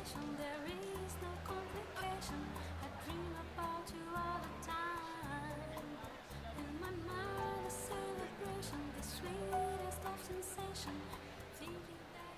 conversation, there is no complication. I dream about you all the time. In my mind, a celebration, the sweetest of sensation. Thinking that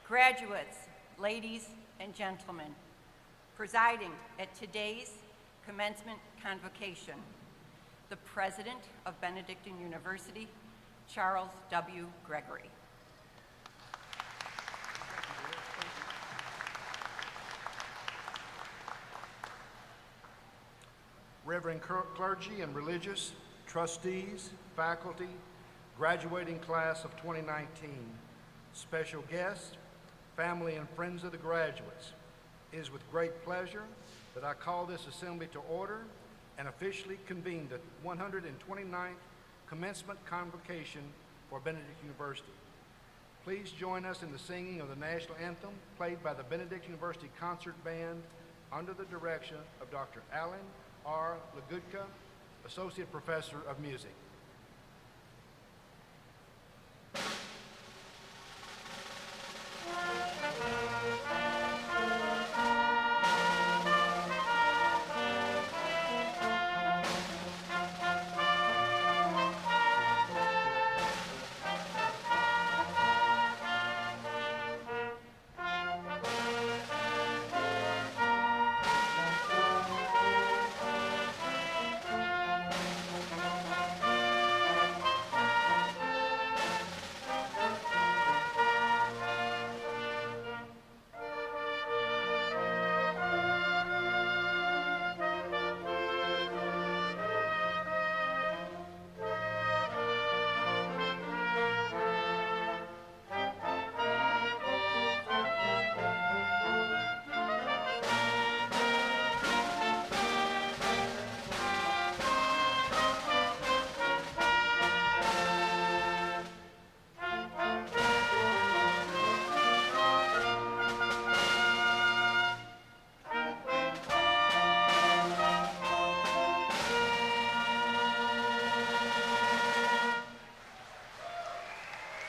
Graduates, ladies and gentlemen, presiding at today's commencement convocation, the President of Benedictine University, Charles W. Gregory. Reverend clergy and religious, trustees, faculty, graduating class of 2019, special guests, family and friends of the graduates, it is with great pleasure that I call this assembly to order and officially convene the 129th Commencement Convocation for Benedict University. Please join us in the singing of the national anthem played by the Benedict University Concert Band under the direction of Dr. Alan R. Lagutka, Associate Professor of Music.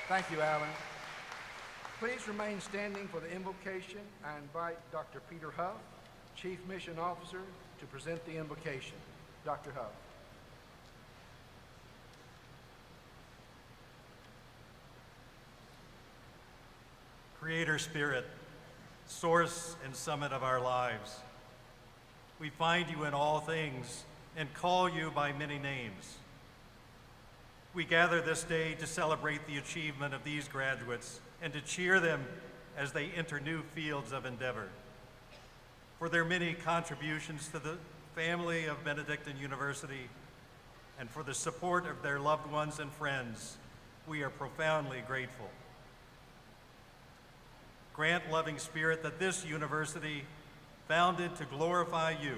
Thank you, Alan. Please remain standing for the invocation. I invite Dr. Peter Huff, Chief Mission Officer, to present the invocation. Dr. Huff. Creator Spirit, source and summit of our lives, we find you in all things and call you by many names. We gather this day to celebrate the achievement of these graduates and to cheer them as they enter new fields of endeavor. For their many contributions to the family of Benedictine University and for the support of their loved ones and friends, we are profoundly grateful. Grant, loving Spirit, that this university, founded to glorify you,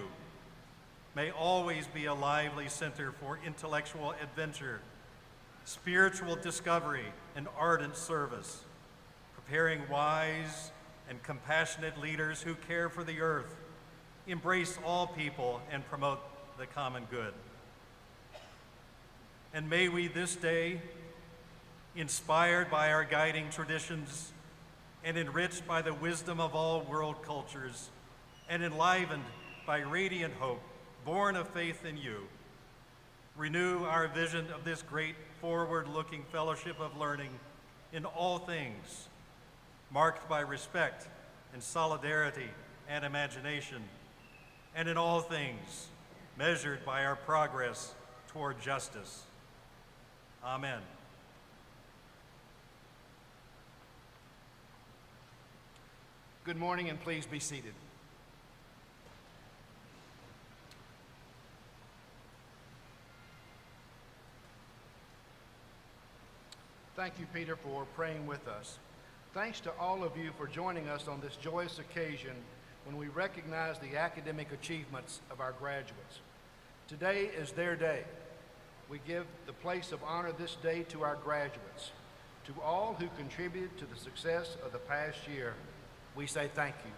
may always be a lively center for intellectual adventure, spiritual discovery, and ardent service, preparing wise and compassionate leaders who care for the earth, embrace all people, and promote the common good. And may we this day, inspired by our guiding traditions and enriched by the wisdom of all world cultures, and enlivened by radiant hope, born of faith in you, renew our vision of this great forward-looking fellowship of learning in all things, marked by respect and solidarity and imagination, and in all things measured by our progress toward justice. Amen. Good morning, and please be seated. Thank you, Peter, for praying with us. Thanks to all of you for joining us on this joyous occasion when we recognize the academic achievements of our graduates. Today is their day. We give the place of honor this day to our graduates. To all who contributed to the success of the past year, we say thank you.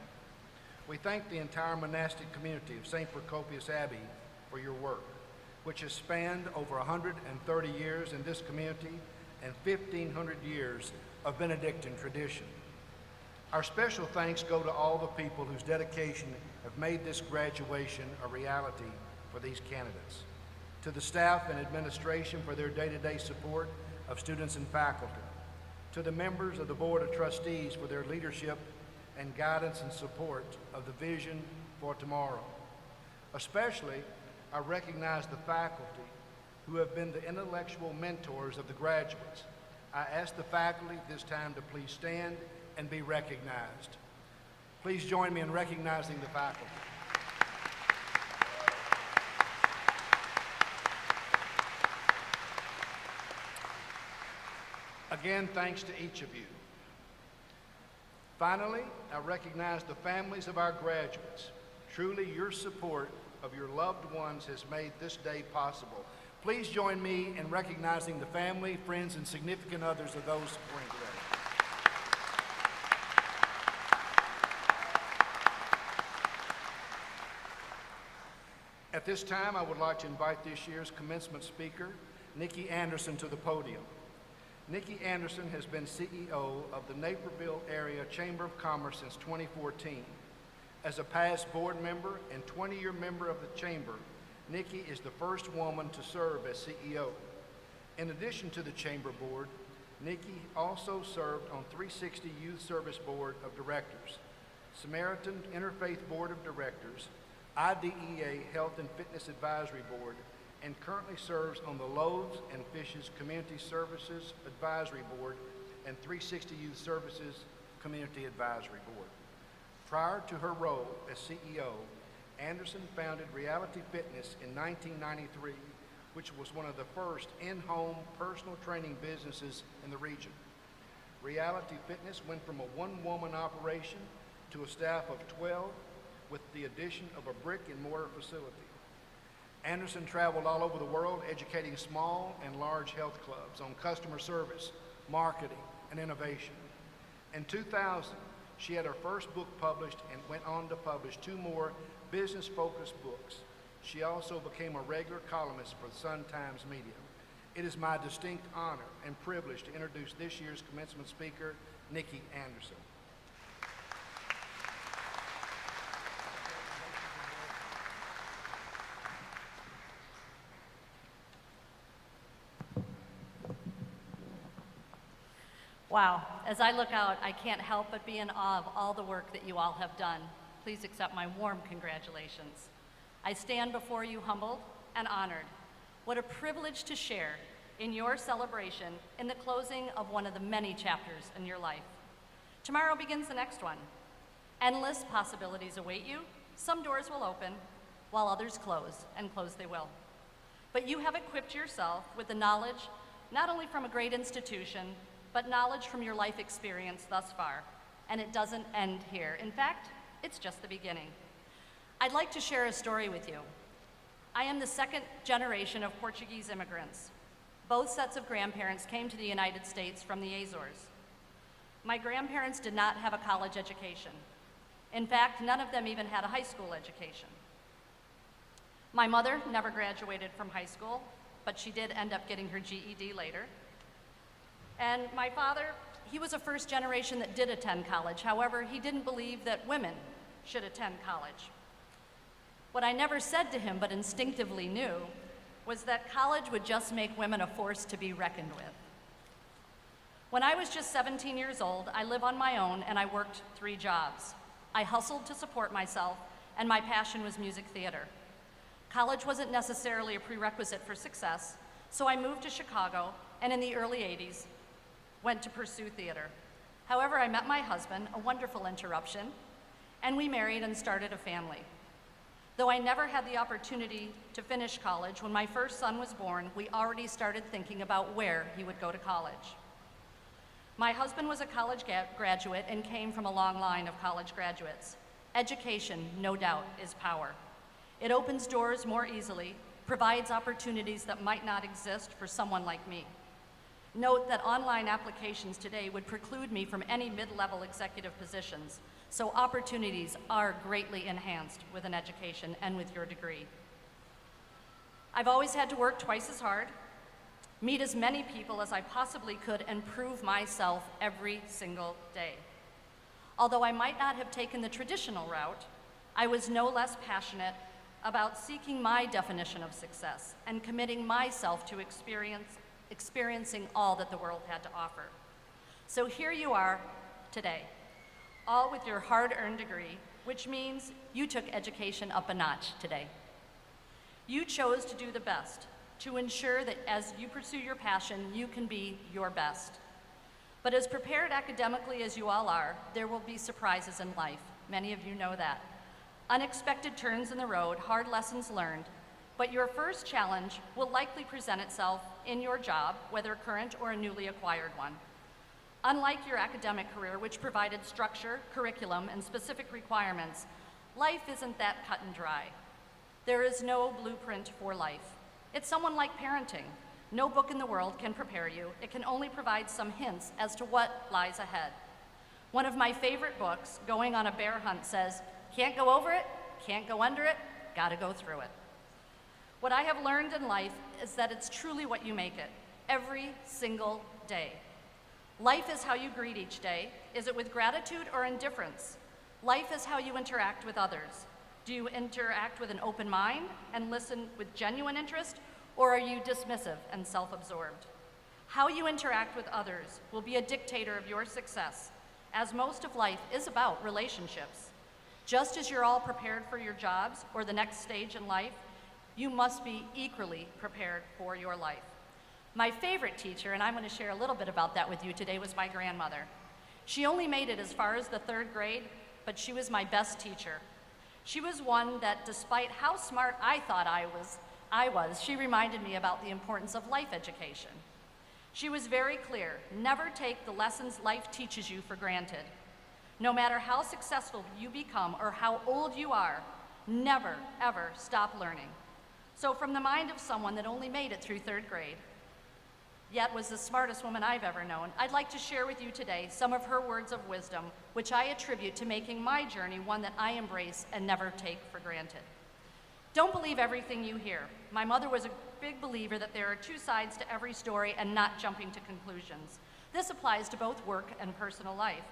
We thank the entire monastic community of St. Procopius Abbey for your work, which has spanned over 130 years in this community and 1,500 years of Benedictine tradition. Our special thanks go to all the people whose dedication have made this graduation a reality for these candidates, to the staff and administration for their day-to-day support of students and faculty, to the members of the Board of Trustees for their leadership and guidance and support of the vision for tomorrow. Especially, I recognize the faculty who have been the intellectual mentors of the graduates. I ask the faculty this time to please stand and be recognized. Please join me in recognizing the faculty. Again, thanks to each of you. Finally, I recognize the families of our graduates. Truly, your support of your loved ones has made this day possible. Please join me in recognizing the family, friends, and significant others of those supporting today. At this time, I would like to invite this year's commencement speaker, Nikki Anderson, to the podium. Nikki Anderson has been CEO of the Naperville Area Chamber of Commerce since 2014. As a past board member and 20-year member of the Chamber, Nikki is the first woman to serve as CEO. In addition to the Chamber Board, Nikki also served on 360 Youth Service Board of Directors, Samaritan Interfaith Board of Directors, IDEA Health and Fitness Advisory Board, and currently serves on the Loaves and Fishes Community Services Advisory Board and 360 Youth Services Community Advisory Board. Prior to her role as CEO, Anderson founded Reality Fitness in 1993, which was one of the first in-home personal training businesses in the region. Reality Fitness went from a one-woman operation to a staff of 12 with the addition of a brick-and-mortar facility. Anderson traveled all over the world educating small and large health clubs on customer service, marketing, and innovation. In 2000, she had her first book published and went on to publish 2 more business-focused books. She also became a regular columnist for the Sun-Times Media. It is my distinct honor and privilege to introduce this year's commencement speaker, Nikki Anderson. Wow, as I look out, I can't help but be in awe of all the work that you all have done. Please accept my warm congratulations. I stand before you humbled and honored. What a privilege to share in your celebration in the closing of one of the many chapters in your life. Tomorrow begins the next one. Endless possibilities await you. Some doors will open, while others close, and close they will. But you have equipped yourself with the knowledge, not only from a great institution, but knowledge from your life experience thus far. And it doesn't end here. In fact, it's just the beginning. I'd like to share a story with you. I am the 2nd generation of Portuguese immigrants. Both sets of grandparents came to the United States from the Azores. My grandparents did not have a college education. In fact, none of them even had a high school education. My mother never graduated from high school, but she did end up getting her GED later. And my father, he was a first generation that did attend college. However, he didn't believe that women should attend college. What I never said to him, but instinctively knew, was that college would just make women a force to be reckoned with. When I was just 17 years old, I lived on my own and I worked 3 jobs. I hustled to support myself, and my passion was music theater. College wasn't necessarily a prerequisite for success, so I moved to Chicago, and in the early 80s, went to pursue theater. However, I met my husband, a wonderful interruption, and we married and started a family. Though I never had the opportunity to finish college, when my first son was born, we already started thinking about where he would go to college. My husband was a college graduate and came from a long line of college graduates. Education, no doubt, is power. It opens doors more easily, provides opportunities that might not exist for someone like me. Note that online applications today would preclude me from any mid-level executive positions, so opportunities are greatly enhanced with an education and with your degree. I've always had to work twice as hard, meet as many people as I possibly could, and prove myself every single day. Although I might not have taken the traditional route, I was no less passionate about seeking my definition of success and committing myself to experiencing all that the world had to offer. So here you are today, all with your hard-earned degree, which means you took education up a notch today. You chose to do the best, to ensure that as you pursue your passion, you can be your best. But as prepared academically as you all are, there will be surprises in life. Many of you know that. Unexpected turns in the road, hard lessons learned, but your first challenge will likely present itself in your job, whether current or a newly acquired one. Unlike your academic career, which provided structure, curriculum, and specific requirements, life isn't that cut and dry. There is no blueprint for life. It's somewhat like parenting. No book in the world can prepare you. It can only provide some hints as to what lies ahead. One of my favorite books, Going on a Bear Hunt, says, can't go over it, can't go under it, gotta go through it. What I have learned in life is that it's truly what you make it, every single day. Life is how you greet each day. Is it with gratitude or indifference? Life is how you interact with others. Do you interact with an open mind and listen with genuine interest, or are you dismissive and self-absorbed? How you interact with others will be a dictator of your success, as most of life is about relationships. Just as you're all prepared for your jobs or the next stage in life, you must be equally prepared for your life. My favorite teacher, and I'm going to share a little bit about that with you today, was my grandmother. She only made it as far as the 3rd grade, but she was my best teacher. She was one that, despite how smart I thought I was, she reminded me about the importance of life education. She was very clear, never take the lessons life teaches you for granted. No matter how successful you become or how old you are, never, ever stop learning. So from the mind of someone that only made it through 3rd grade, yet was the smartest woman I've ever known, I'd like to share with you today some of her words of wisdom, which I attribute to making my journey one that I embrace and never take for granted. Don't believe everything you hear. My mother was a big believer that there are 2 sides to every story and not jumping to conclusions. This applies to both work and personal life.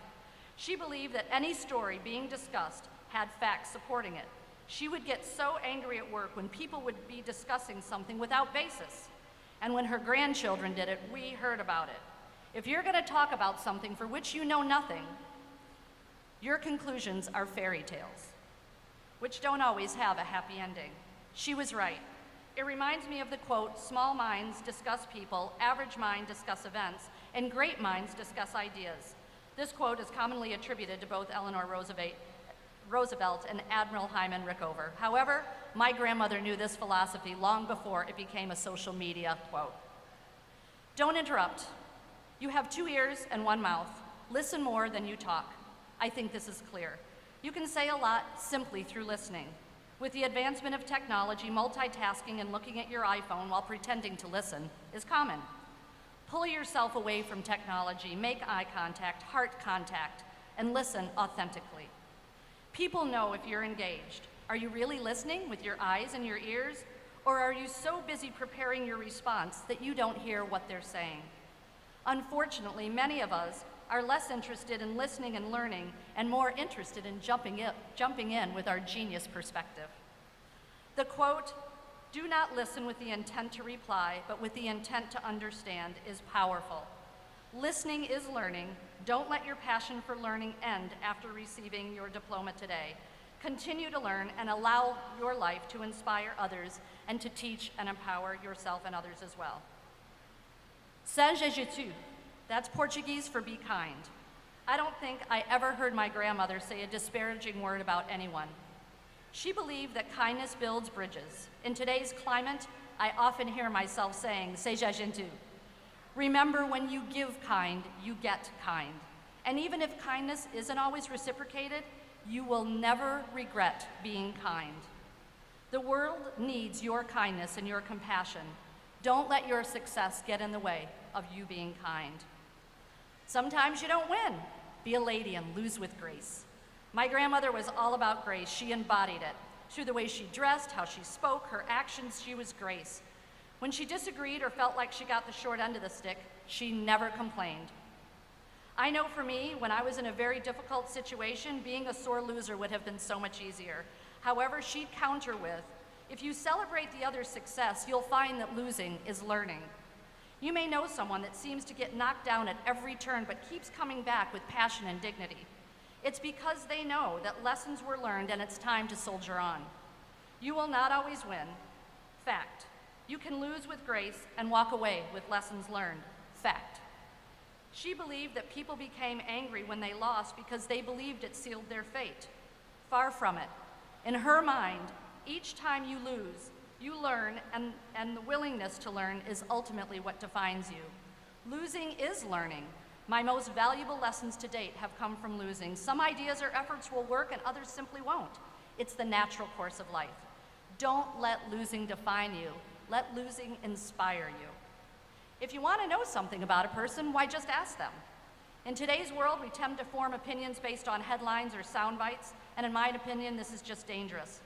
She believed that any story being discussed had facts supporting it. She would get so angry at work when people would be discussing something without basis. And when her grandchildren did it, we heard about it. If you're going to talk about something for which you know nothing, your conclusions are fairy tales, which don't always have a happy ending. She was right. It reminds me of the quote, small minds discuss people, average minds discuss events, and great minds discuss ideas. This quote is commonly attributed to both Eleanor Roosevelt and Admiral Hyman Rickover. However, my grandmother knew this philosophy long before it became a social media quote. Don't interrupt. You have 2 ears and 1 mouth. Listen more than you talk. I think this is clear. You can say a lot simply through listening. With the advancement of technology, multitasking and looking at your iPhone while pretending to listen is common. Pull yourself away from technology, make eye contact, heart contact, and listen authentically. People know if you're engaged. Are you really listening with your eyes and your ears, or are you so busy preparing your response that you don't hear what they're saying? Unfortunately, many of us are less interested in listening and learning and more interested in jumping in with our genius perspective. The quote, "Do not listen with the intent to reply, but with the intent to understand," is powerful. Listening is learning. Don't let your passion for learning end after receiving your diploma today. Continue to learn and allow your life to inspire others and to teach and empower yourself and others as well. Seja tu. That's Portuguese for be kind. I don't think I ever heard my grandmother say a disparaging word about anyone. She believed that kindness builds bridges. In today's climate, I often hear myself saying, seja gentil. Remember, when you give kind, you get kind. And even if kindness isn't always reciprocated, you will never regret being kind. The world needs your kindness and your compassion. Don't let your success get in the way of you being kind. Sometimes you don't win. Be a lady and lose with grace. My grandmother was all about grace. She embodied it. Through the way she dressed, how she spoke, her actions, she was grace. When she disagreed or felt like she got the short end of the stick, she never complained. I know for me, when I was in a very difficult situation, being a sore loser would have been so much easier. However, she'd counter with, if you celebrate the other's success, you'll find that losing is learning. You may know someone that seems to get knocked down at every turn but keeps coming back with passion and dignity. It's because they know that lessons were learned and it's time to soldier on. You will not always win. Fact. You can lose with grace and walk away with lessons learned. Fact. She believed that people became angry when they lost because they believed it sealed their fate. Far from it. In her mind, each time you lose, you learn, and the willingness to learn is ultimately what defines you. Losing is learning. My most valuable lessons to date have come from losing. Some ideas or efforts will work and others simply won't. It's the natural course of life. Don't let losing define you. Let losing inspire you. If you want to know something about a person, why just ask them? In today's world, we tend to form opinions based on headlines or sound bites, and in my opinion, this is just dangerous.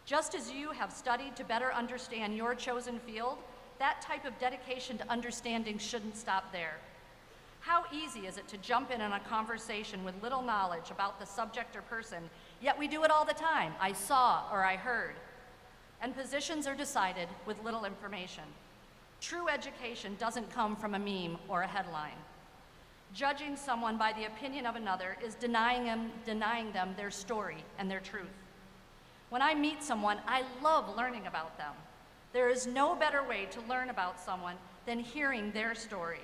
Just as you have studied to better understand your chosen field, that type of dedication to understanding shouldn't stop there. How easy is it to jump in on a conversation with little knowledge about the subject or person, yet we do it all the time. I saw or I heard. And positions are decided with little information. True education doesn't come from a meme or a headline. Judging someone by the opinion of another is denying them their story and their truth. When I meet someone, I love learning about them. There is no better way to learn about someone than hearing their story.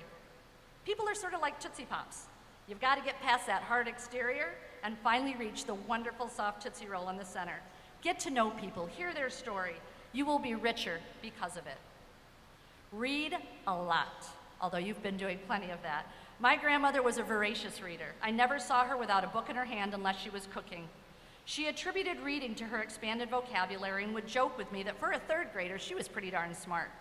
People are sort of like Tootsie Pops. You've got to get past that hard exterior and finally reach the wonderful soft Tootsie Roll in the center. Get to know people, hear their story. You will be richer because of it. Read a lot, although you've been doing plenty of that. My grandmother was a voracious reader. I never saw her without a book in her hand unless she was cooking. She attributed reading to her expanded vocabulary and would joke with me that for a third grader, she was pretty darn smart.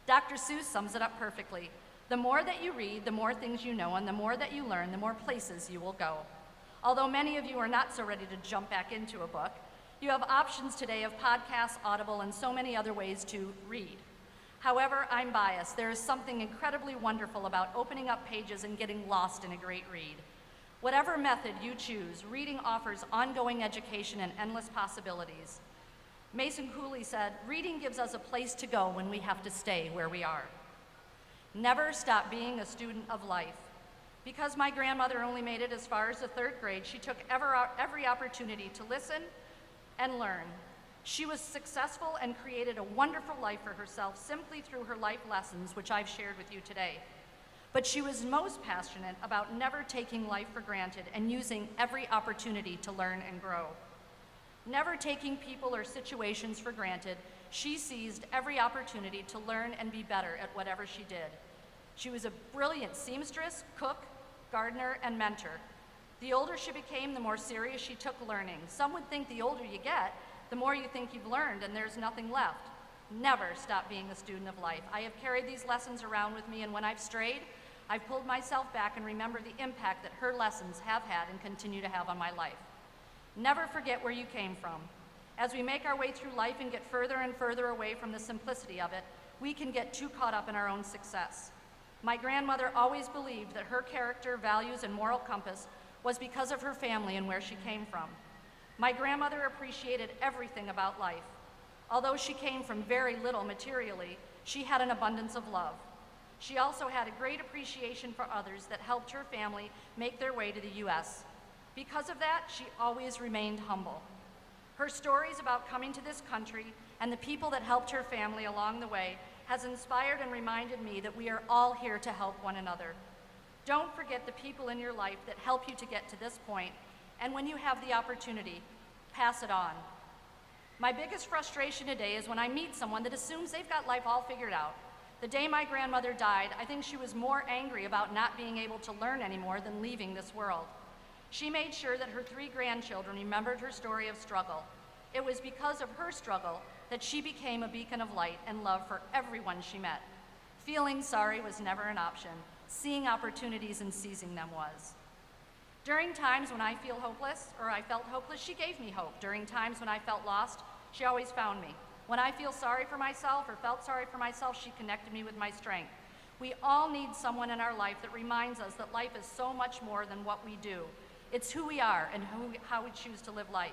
Dr. Seuss sums it up perfectly. The more that you read, the more things you know, and the more that you learn, the more places you will go. Although many of you are not so ready to jump back into a book, you have options today of podcasts, Audible, and so many other ways to read. However, I'm biased. There is something incredibly wonderful about opening up pages and getting lost in a great read. Whatever method you choose, reading offers ongoing education and endless possibilities. Mason Cooley said, "Reading gives us a place to go when we have to stay where we are." Never stop being a student of life. Because my grandmother only made it as far as the third grade, she took every opportunity to listen and learn. She was successful and created a wonderful life for herself simply through her life lessons, which I've shared with you today. But she was most passionate about never taking life for granted and using every opportunity to learn and grow. Never taking people or situations for granted, she seized every opportunity to learn and be better at whatever she did. She was a brilliant seamstress, cook, gardener, and mentor. The older she became, the more serious she took learning. Some would think the older you get, the more you think you've learned and there's nothing left. Never stop being a student of life. I have carried these lessons around with me, and when I've strayed, I've pulled myself back and remembered the impact that her lessons have had and continue to have on my life. Never forget where you came from. As we make our way through life and get further and further away from the simplicity of it, we can get too caught up in our own success. My grandmother always believed that her character, values, and moral compass was because of her family and where she came from. My grandmother appreciated everything about life. Although she came from very little materially, she had an abundance of love. She also had a great appreciation for others that helped her family make their way to the U.S. Because of that, she always remained humble. Her stories about coming to this country and the people that helped her family along the way has inspired and reminded me that we are all here to help one another. Don't forget the people in your life that help you to get to this point, and when you have the opportunity, pass it on. My biggest frustration today is when I meet someone that assumes they've got life all figured out. The day my grandmother died, I think she was more angry about not being able to learn anymore than leaving this world. She made sure that her 3 grandchildren remembered her story of struggle. It was because of her struggle that she became a beacon of light and love for everyone she met. Feeling sorry was never an option. Seeing opportunities and seizing them was. During times when I feel hopeless, or I felt hopeless, she gave me hope. During times when I felt lost, she always found me. When I feel sorry for myself or felt sorry for myself, she connected me with my strength. We all need someone in our life that reminds us that life is so much more than what we do. It's who we are and how we choose to live life.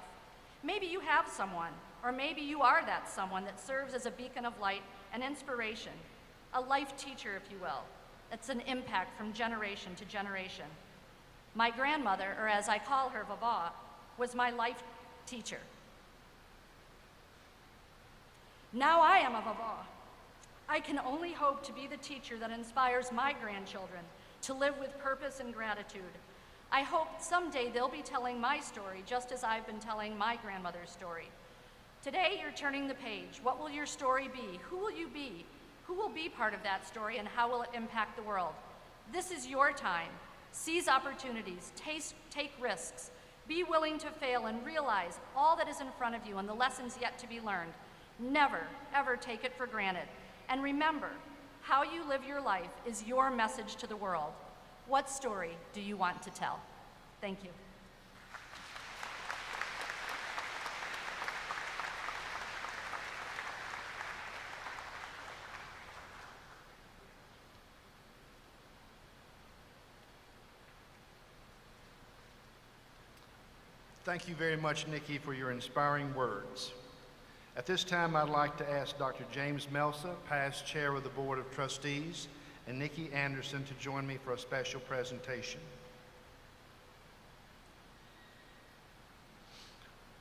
Maybe you have someone, or maybe you are that someone that serves as a beacon of light and inspiration. a life teacher, if you will. It's an impact from generation to generation. My grandmother, or as I call her, Vava, was my life teacher. Now I am a Vava. I can only hope to be the teacher that inspires my grandchildren to live with purpose and gratitude. I hope someday they'll be telling my story just as I've been telling my grandmother's story. Today, you're turning the page. What will your story be? Who will you be? Who will be part of that story, and how will it impact the world? This is your time. Seize opportunities, take risks, be willing to fail, and realize all that is in front of you and the lessons yet to be learned. Never, ever take it for granted. And remember, how you live your life is your message to the world. What story do you want to tell? Thank you. Thank you very much, Nikki, for your inspiring words. At this time, I'd like to ask Dr. James Melsa, past chair of the Board of Trustees, and Nikki Anderson to join me for a special presentation.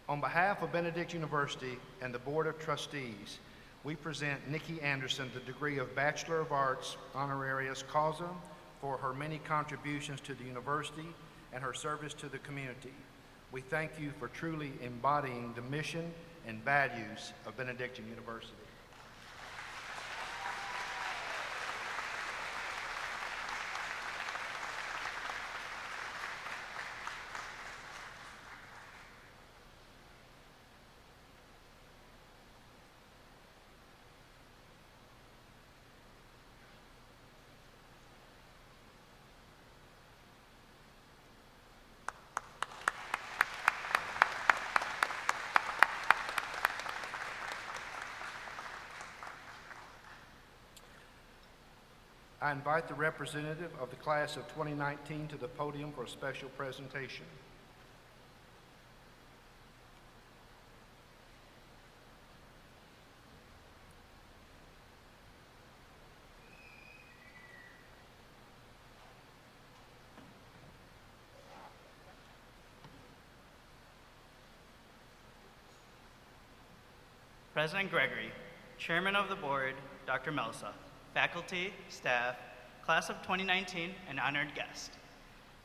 On behalf of Benedict University and the Board of Trustees, we present Nikki Anderson the degree of Bachelor of Arts honorarius causa for her many contributions to the university and her service to the community. We thank you for truly embodying the mission and values of Benedictine University. I invite the representative of the class of 2019 to the podium for a special presentation. President Gregory, Chairman of the Board, Dr. Melsa, faculty, staff, class of 2019, and honored guest.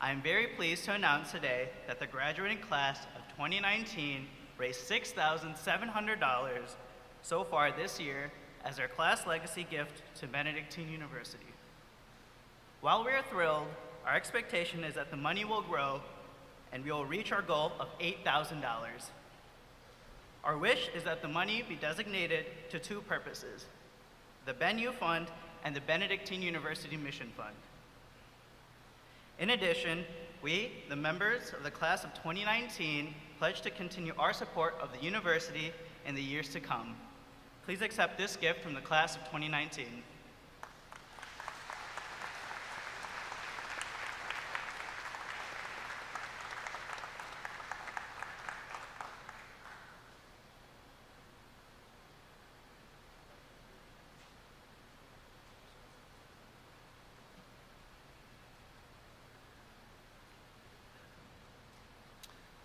I am very pleased to announce today that the graduating class of 2019 raised $6,700 so far this year as our class legacy gift to Benedictine University. While we are thrilled, our expectation is that the money will grow and we will reach our goal of $8,000. Our wish is that the money be designated to two purposes: the BenU Fund and the Benedictine University Mission Fund. In addition, we, the members of the class of 2019, pledge to continue our support of the university in the years to come. Please accept this gift from the class of 2019.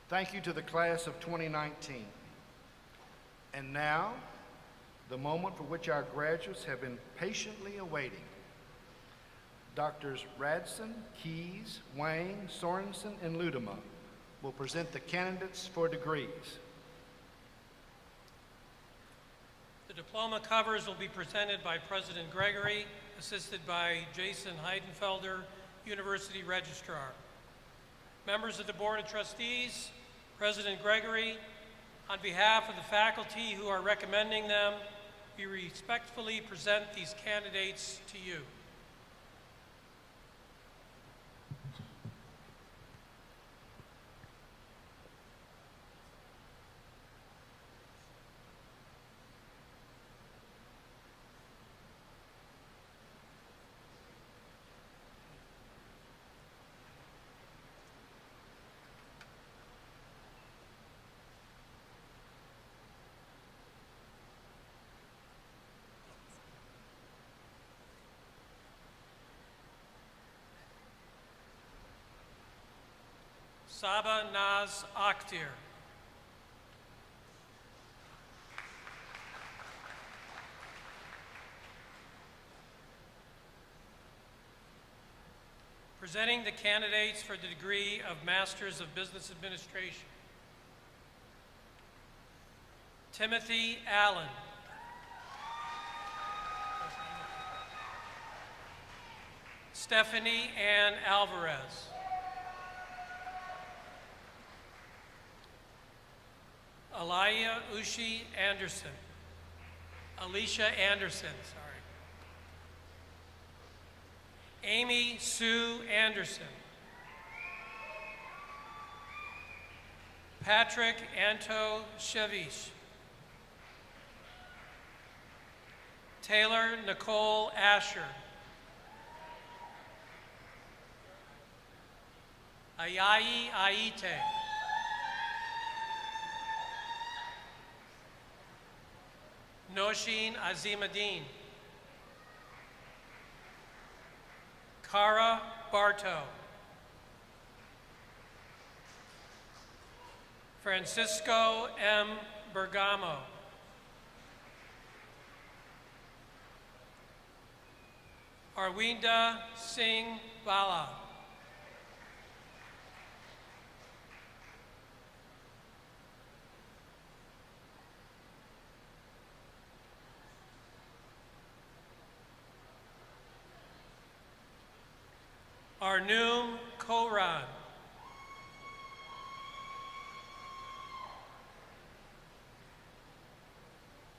Thank you to the class of 2019. And now, the moment for which our graduates have been patiently awaiting. Doctors Radson, Keys, Wang, Sorensen, and Ludema will present the candidates for degrees. The diploma covers will be presented by President Gregory, assisted by Jason Heidenfelder, University Registrar. Members of the Board of Trustees, President Gregory, on behalf of the faculty who are recommending them, we respectfully present these candidates to you. Saba Naz Akhtir. Presenting the candidates for the degree of Masters of Business Administration. Timothy Allen. Stephanie Ann Alvarez. Alaya Ushi Anderson. Alicia Anderson, sorry. Amy Sue Anderson. Patrick Anto Chevish. Taylor Nicole Asher. Ayayi Aite. Noshin Azimuddin. Cara Barto. Francisco M. Bergamo. Arwinda Singh Bala. Arnum Koran.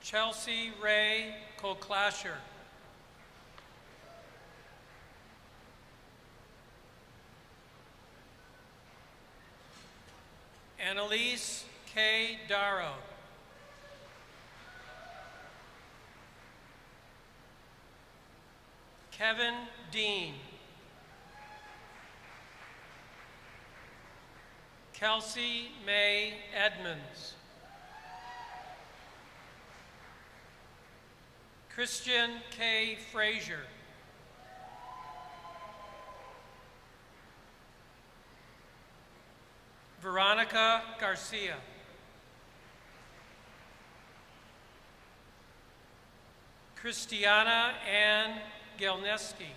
Chelsea Ray Koklasher. Annalise K. Darrow. Kevin Dean. Kelsey May Edmonds. Christian K. Frazier. Veronica Garcia. Christiana Ann Gelneski.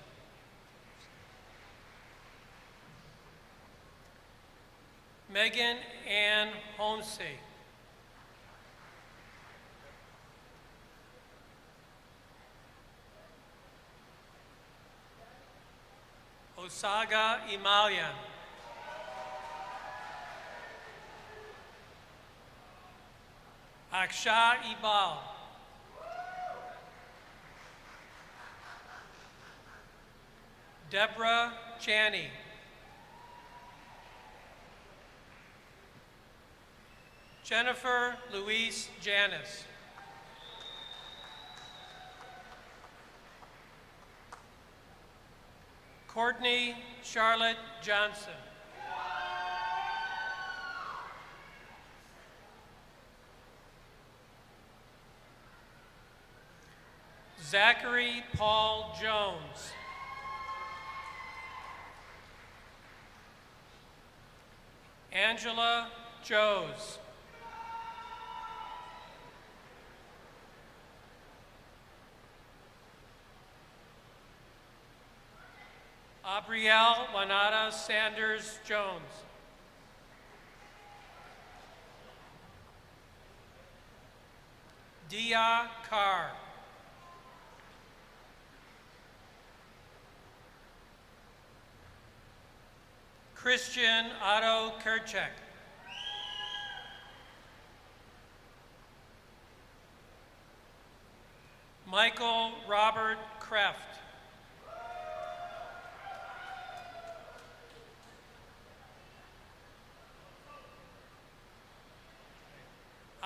Megan Ann Homsey. Osaga Imalian. Aksha Ibal. Deborah Chaney. Jennifer Louise Janis. Courtney Charlotte Johnson. Zachary Paul Jones. Angela Joes. Abrielle Wanada Sanders Jones. Dia Carr. Christian Otto Kerchek. Michael Robert Kreft.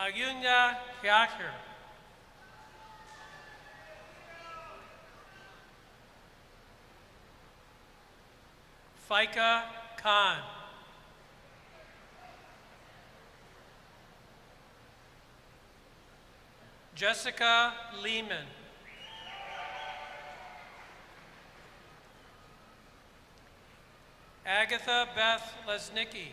Ayunya Yaker. Fika Khan. Jessica Lehman. Agatha Beth Lesnicki.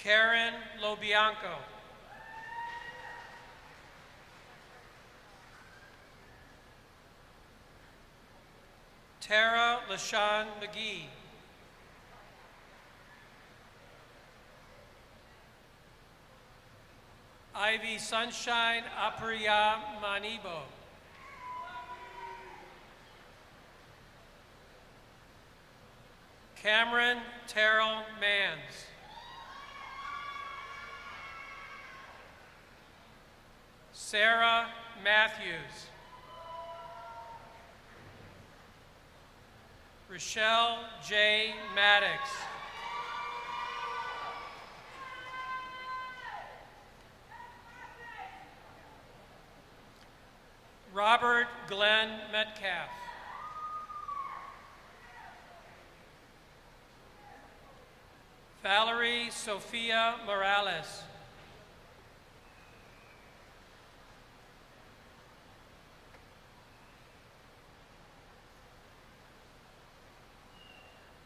Karen Lobianco. Tara LaShawn McGee. Ivy Sunshine Apriya Manibo. Cameron Terrell Mans. Sarah Matthews. Rochelle J. Maddox. Robert Glenn Metcalf. Valerie Sophia Morales.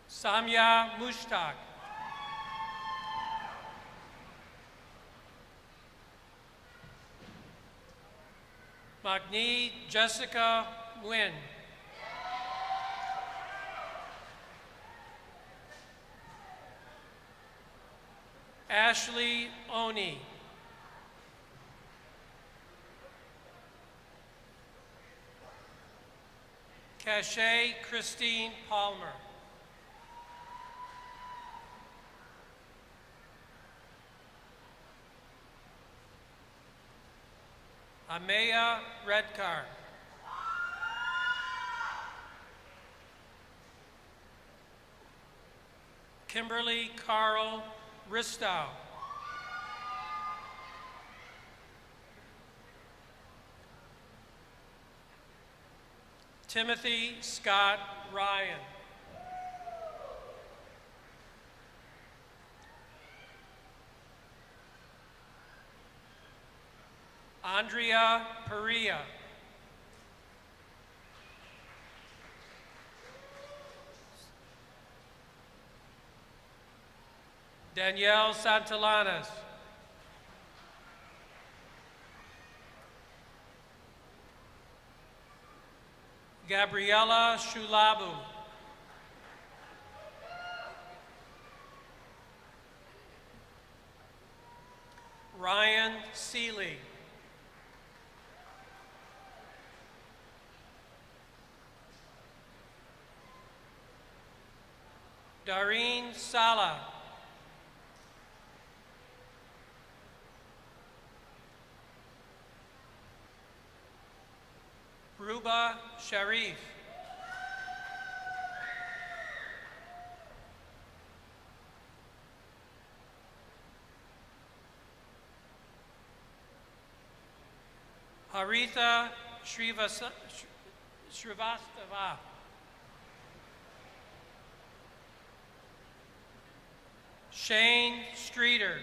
Samya Mushtaq. Magni Jessica Nguyen. Ashley Oni. Cache Christine Palmer. Amaya Redcar. Kimberly Carl Ristow. Timothy Scott Ryan. Andrea Perea. Danielle Santillanes. Gabriela Shulabu. Ryan Seeley. Dareen Sala. Ruba Sharif. Haritha Srivastava. Shane Streeter.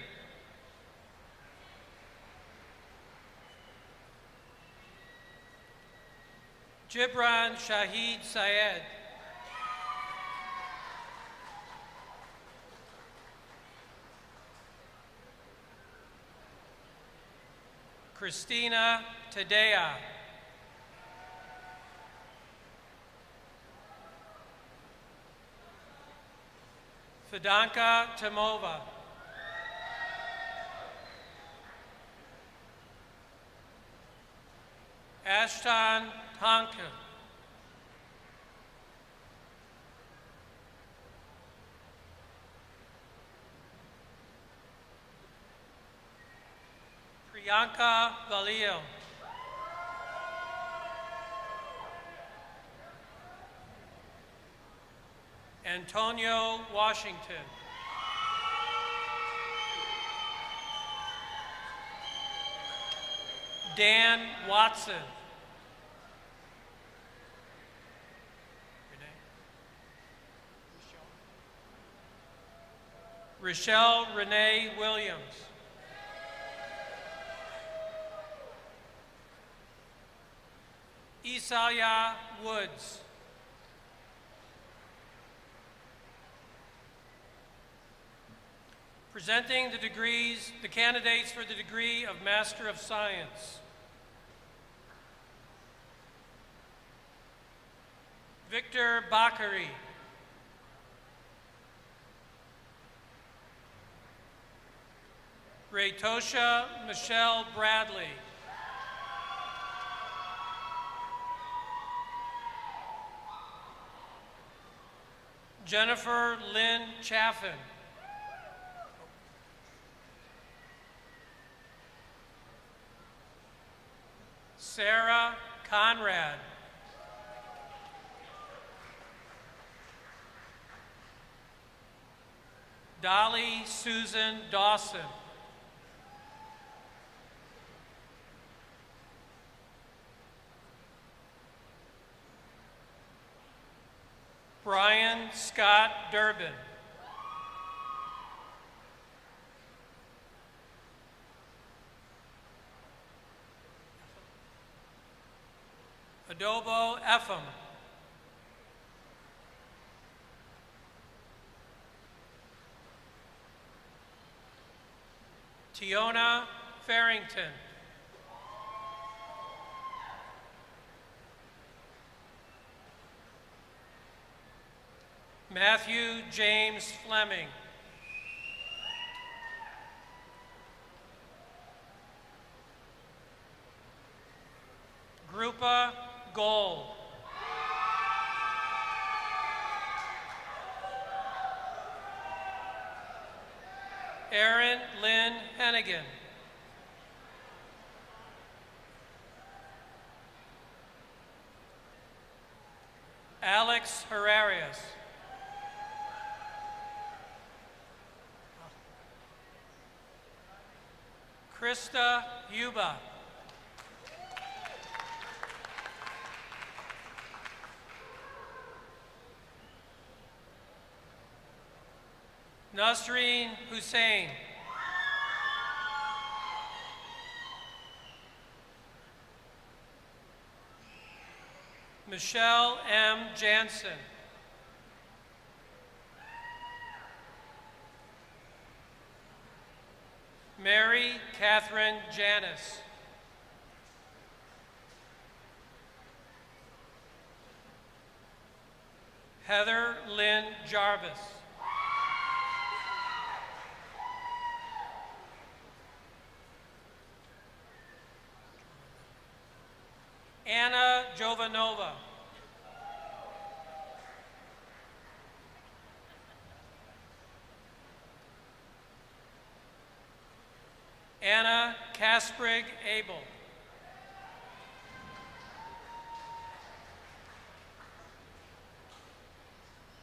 Gibran Shahid Syed. Christina Tadea. Fidanka Timova. Ashton Tonkin. Priyanka Valil. Antonio Washington. Dan Watson. Your name? Rochelle Renee Williams. Isaiah Woods. Presenting the candidates for the degree of Master of Science. Victor Bakary. Raytosha Michelle Bradley. Jennifer Lynn Chaffin. Sarah Conrad. Dolly Susan Dawson. Brian Scott Durbin. Adobo Epham. Tiona Farrington. Matthew James Fleming. Grupa Gold. Erin Lynn Hennigan. Alex Herrerius. Krista Yuba. Nasreen Hussein. Michelle M. Jansen. Mary Catherine Janis. Heather Lynn Jarvis. Anna Jovanova. Anna Kasprig Abel.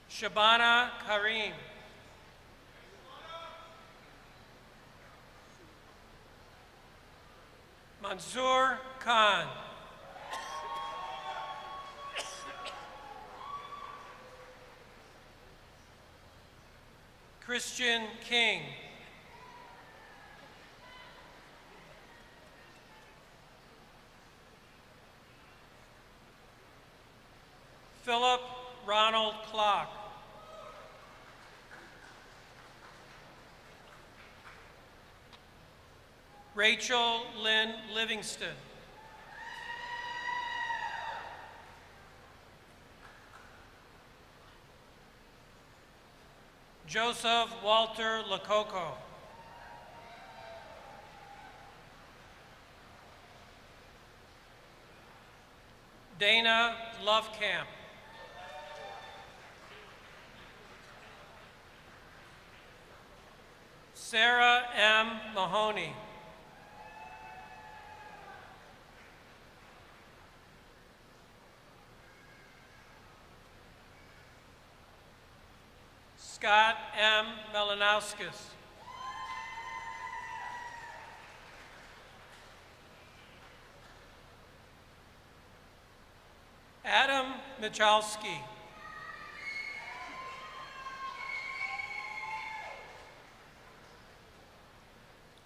Shabana Karim. Mansoor Khan. Christian King. Philip Ronald Clark. Rachel Lynn Livingston. Joseph Walter Lococo. Dana Lovecamp. Sarah M. Mahoney. Scott M. Melanowskis. Adam Michalski.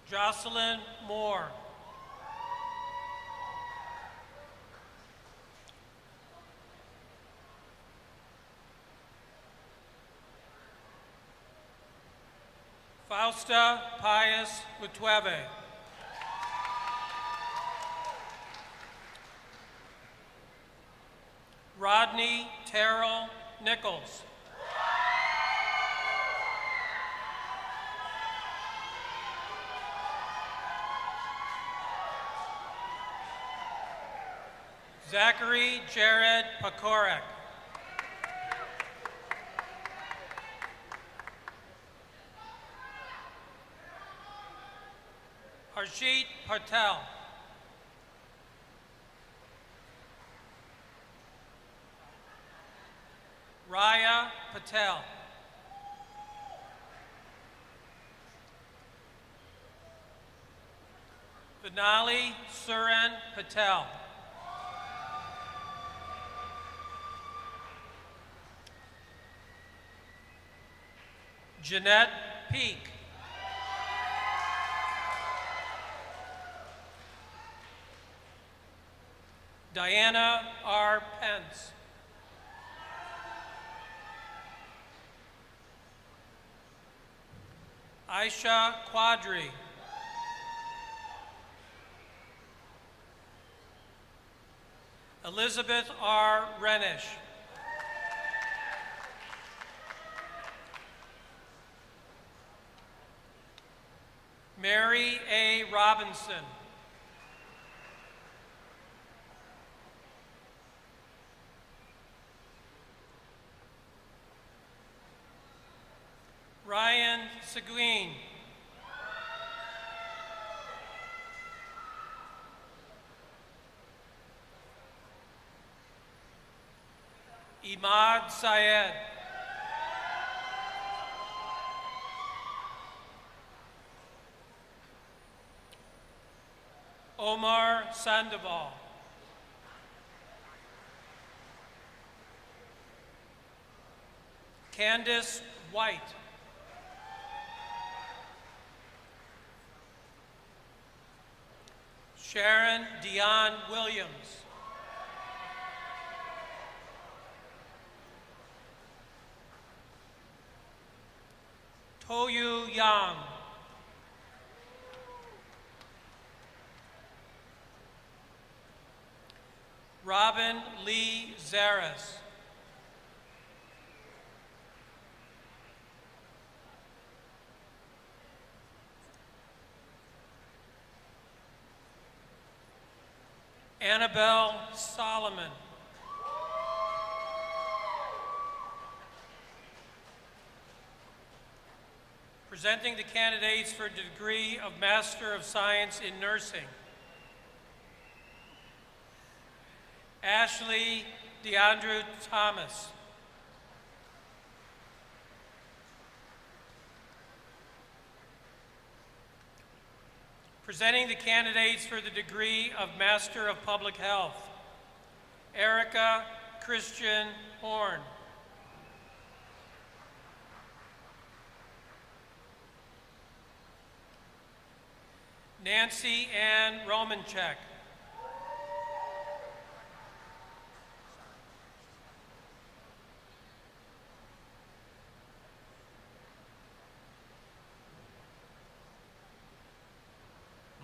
Jocelyn Moore. Fausta Pius Witueve. Rodney Terrell Nichols. Zachary Jared Pakorek. Harshit Patel. Raya Patel. Vinali Suren Patel. Jeanette Peak. Diana R. Pence. Aisha Quadri. Elizabeth R. Renish. Mary A. Robinson. Ryan Seguin. Imad Syed. Omar Sandoval. Candace White. Sharon Dion Williams. Toyu Yang. Robin Lee Zaris. Annabelle Solomon. Presenting the candidates for the degree of Master of Science in Nursing. Ashley DeAndrew Thomas. Presenting the candidates for the degree of Master of Public Health. Erica Christian Horn. Nancy Ann Romanchek.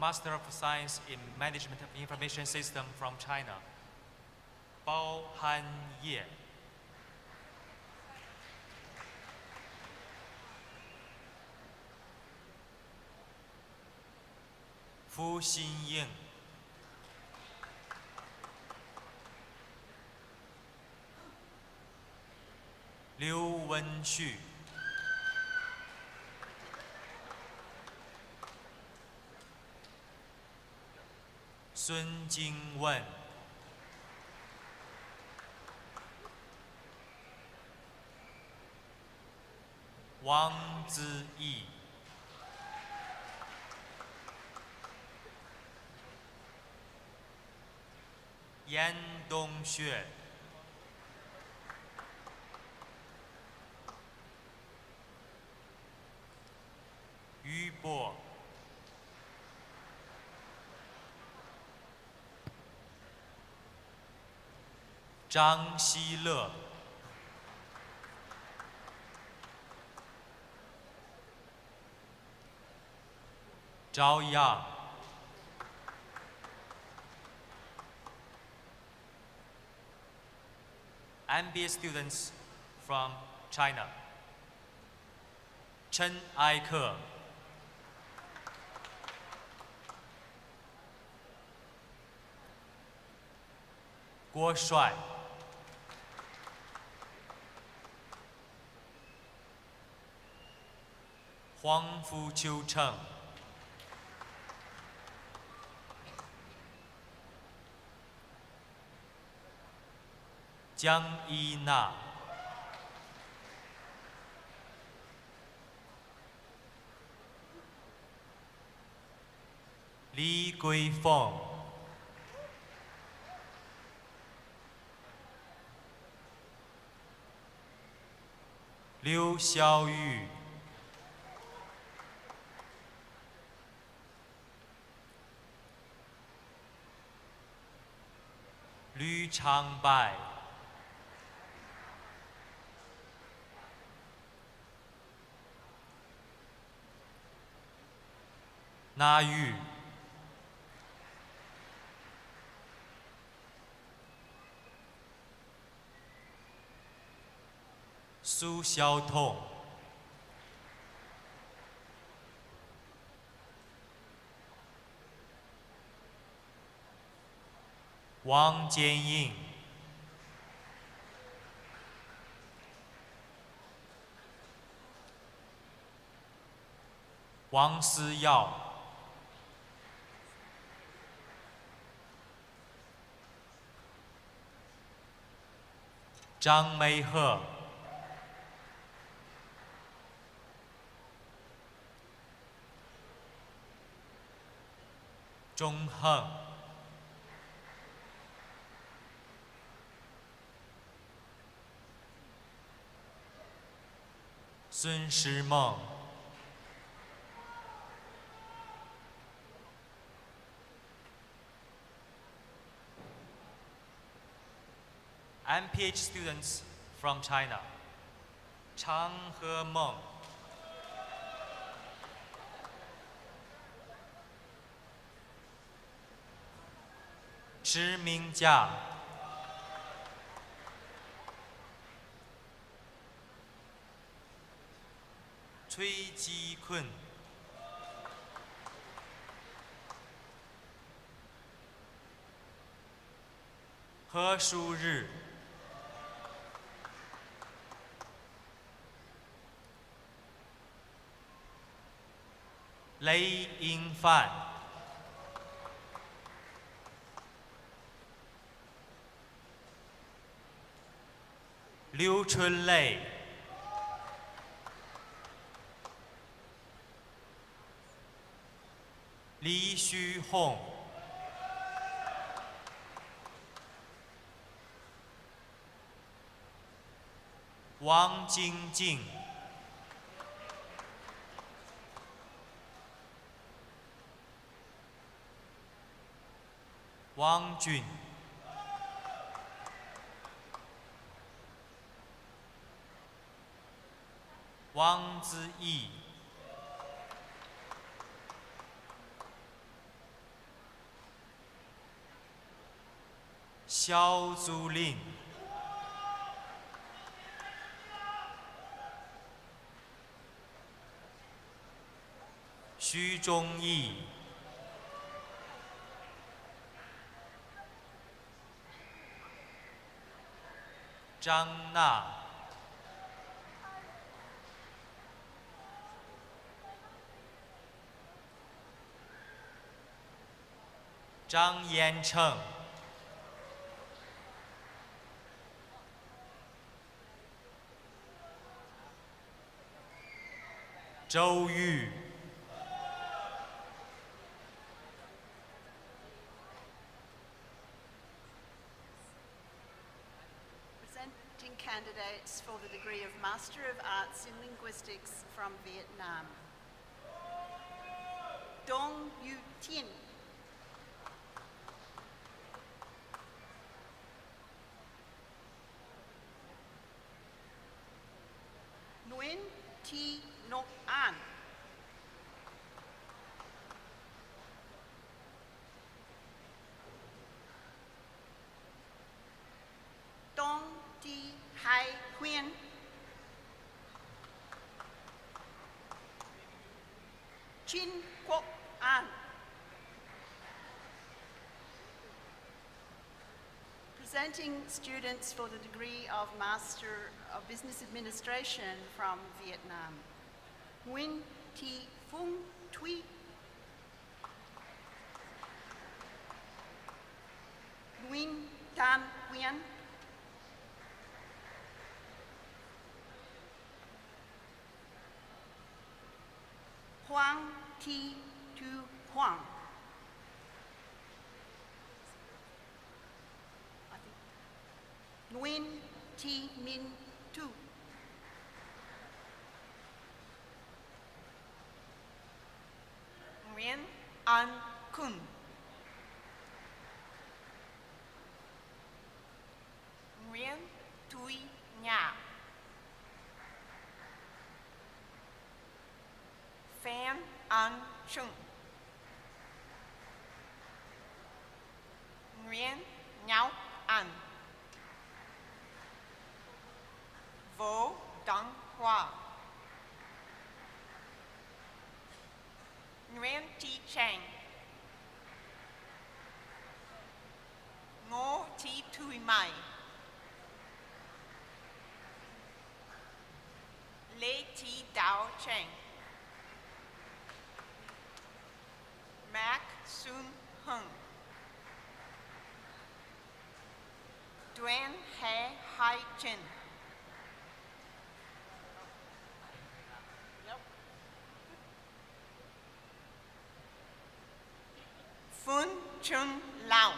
Master of Science in Management of Information System from China, Bao Han Ye. Fu Xinying. Liu Wenxu. Sun Jingwen. Wang Ziyi. Yan Dongxue. Yu Bo. Zhang Xile. Zhao Yang, MBA students from China, Chen Aike, Guo Shuai, Huang Fuqiu Cheng, Jiang Yina, Li Guifeng, Liu Xiaoyu, Lü Changbai, Na Yu, Su Xiaotong, Wang Jianying, Wang Siyao, Zhang Meihe, Zhong Heng, Sun Shimeng, MPH students from China, Chang He-meng, Zhi Mingjia, Cui Jikun, He Shurih, Lei Yingfan, Liu Chunlei, Li Xuhong, Wang Jingjing, Wang Jun, Wang Ziyi, Xiao Zulin, Xu Zhongyi, Zhang Na, Zhang Yancheng, Zhou Yu, Presenting candidates for the degree of Master of Arts in Linguistics from Vietnam. Dong Yu Tien. Nguyen Thi Ngoc An. Chin Kwok An. Presenting students for the degree of Master of Business Administration from Vietnam. Nguyen Thi Phung Thuy. Nguyen Tan Nguyen. Hoang Thi Thu Hoang. Nguyen Thi Min Tu. Nguyen An Kun. Nguyen Tui Nha. Phan An Chung. Nguyen Nhao An. Vô Đăng Hoa. Nguyen Thi Chang. Ngô Thi Tui Mai. Lê Thi Dao Chang. Mac Sun Hung. Duan He Hai Chin. Phun Chun Lao.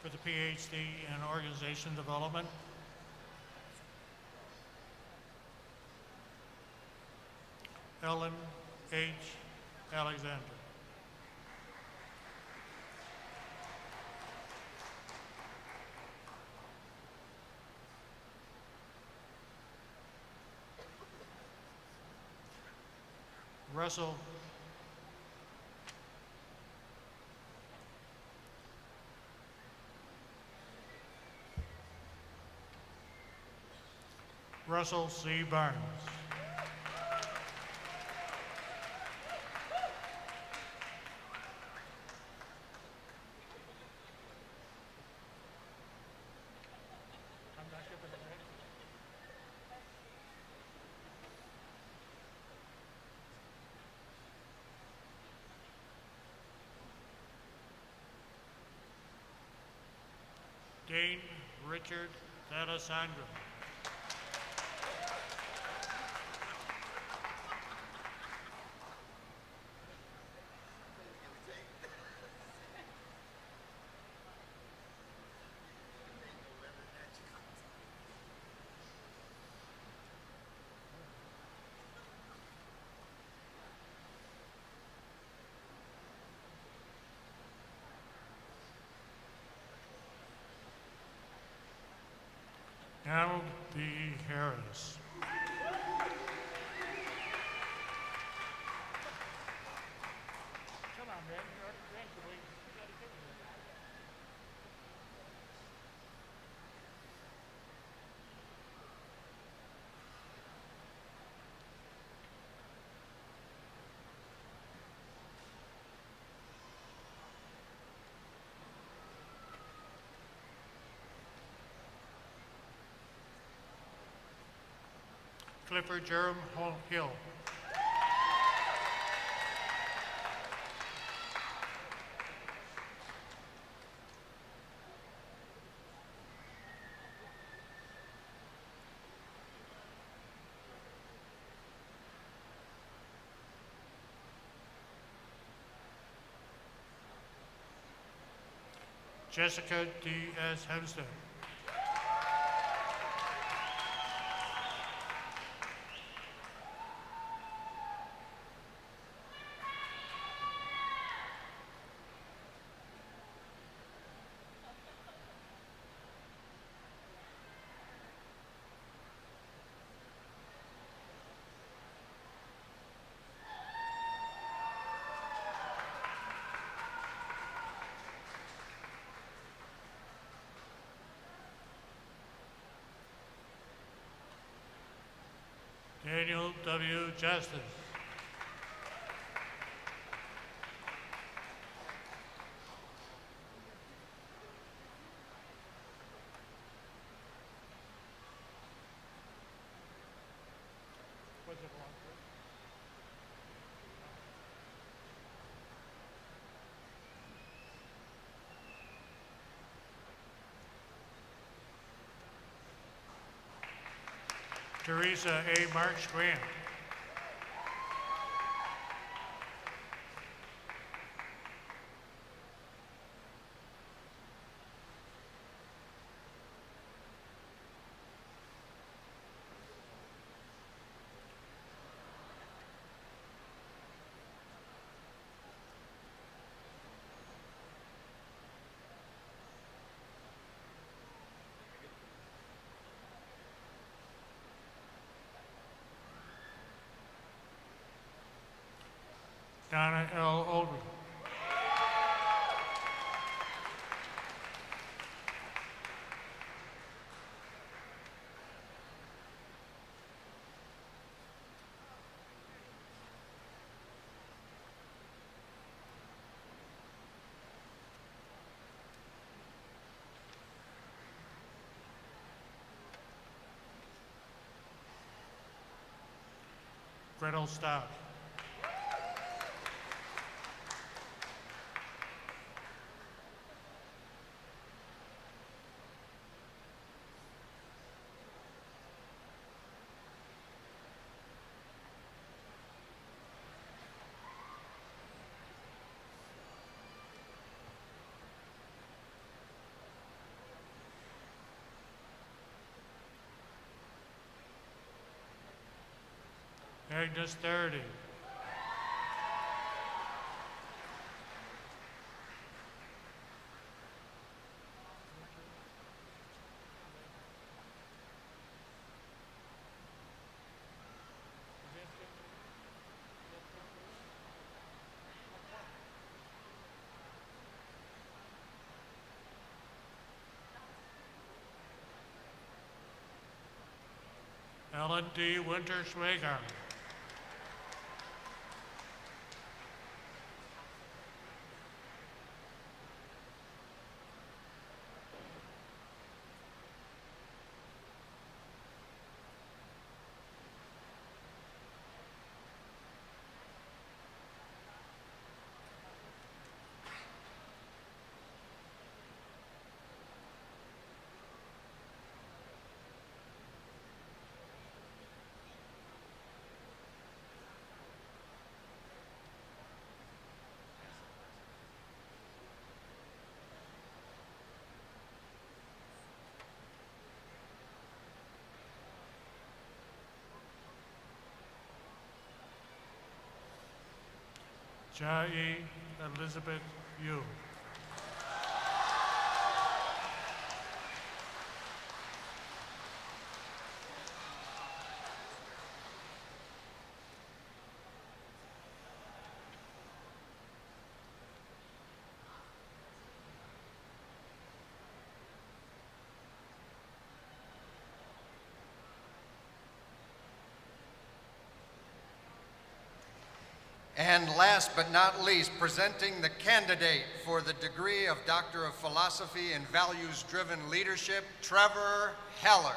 For the PhD in Organization Development, Ellen H. Alexander. Russell C. Barnes. Dane Richard Thadasandra. Donald B. Harris. Come on, man. You're graduating. You gotta get here. Clifford Jerome Hill. Jessica D.S. Hempstead. W. Justice. Teresa A. March Grant. Donna L. Oldham. Gretel Stout. Agnes Doherty. Ellen D. Winter-Schwager. Jai Elizabeth Yu. And last but not least, presenting the candidate for the degree of Doctor of Philosophy in Values-Driven Leadership, Trevor Heller.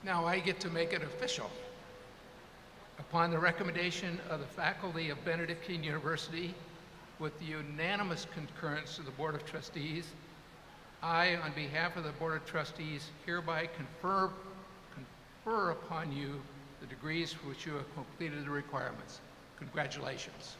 Now I get to make it official. Upon the recommendation of the faculty of Benedictine University, with the unanimous concurrence of the Board of Trustees, I, on behalf of the Board of Trustees, hereby confer upon you the degrees for which you have completed the requirements. Congratulations.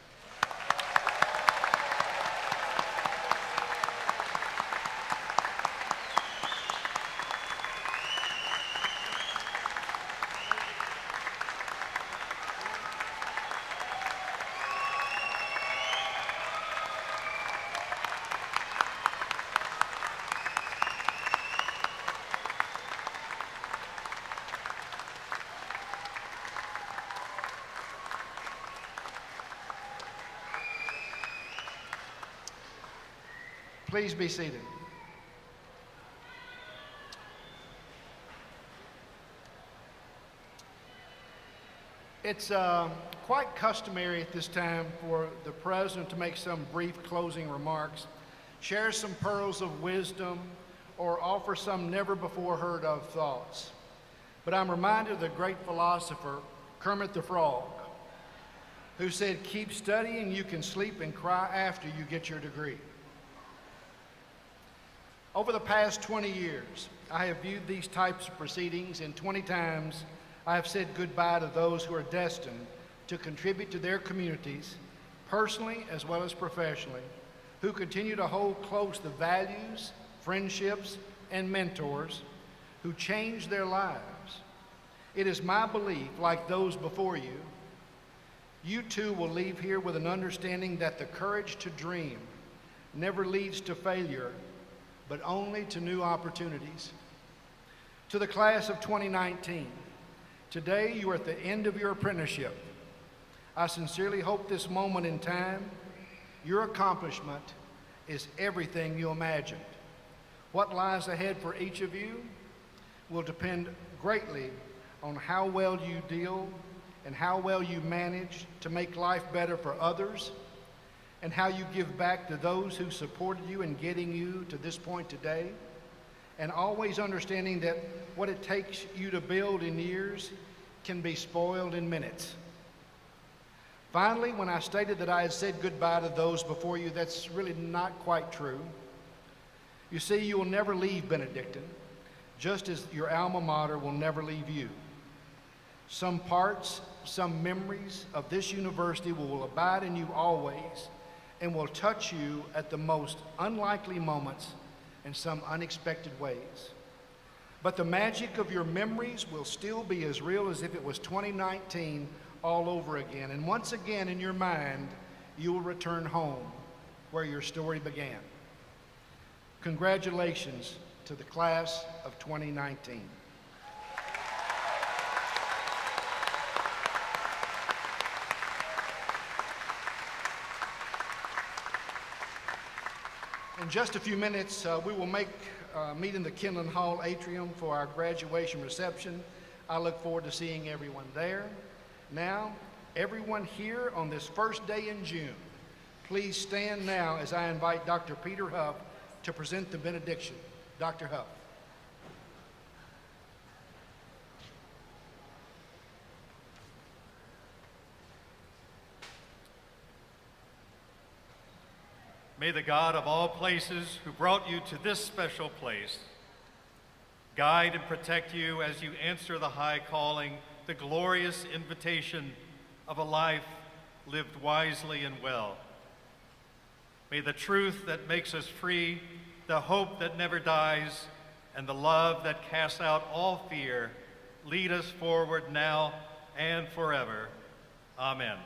Please be seated. It's quite customary at this time for the president to make some brief closing remarks, share some pearls of wisdom, or offer some never before heard of thoughts. But I'm reminded of the great philosopher, Kermit the Frog, who said, "Keep studying, you can sleep and cry after you get your degree." Over the past 20 years, I have viewed these types of proceedings, and 20 times I have said goodbye to those who are destined to contribute to their communities, personally as well as professionally, who continue to hold close the values, friendships, and mentors who change their lives. It is my belief, like those before you, you too will leave here with an understanding that the courage to dream never leads to failure, but only to new opportunities. To the class of 2019, today you are at the end of your apprenticeship. I sincerely hope this moment in time, your accomplishment, is everything you imagined. What lies ahead for each of you will depend greatly on how well you deal and how well you manage to make life better for others, and how you give back to those who supported you in getting you to this point today, and always understanding that what it takes you to build in years can be spoiled in minutes. Finally, when I stated that I had said goodbye to those before you, that's really not quite true. You see, you will never leave Benedictine, just as your alma mater will never leave you. Some parts, some memories of this university will abide in you always, and will touch you at the most unlikely moments in some unexpected ways. But the magic of your memories will still be as real as if it was 2019 all over again. And once again in your mind, you will return home where your story began. Congratulations to the class of 2019. In just a few minutes, we will meet in the Kinlan Hall atrium for our graduation reception. I look forward to seeing everyone there. Now, everyone here on this first day in June, please stand now as I invite Dr. Peter Huff to present the benediction. Dr. Huff. May the God of all places, who brought you to this special place, guide and protect you as you answer the high calling, the glorious invitation of a life lived wisely and well. May the truth that makes us free, the hope that never dies, and the love that casts out all fear lead us forward now and forever. Amen.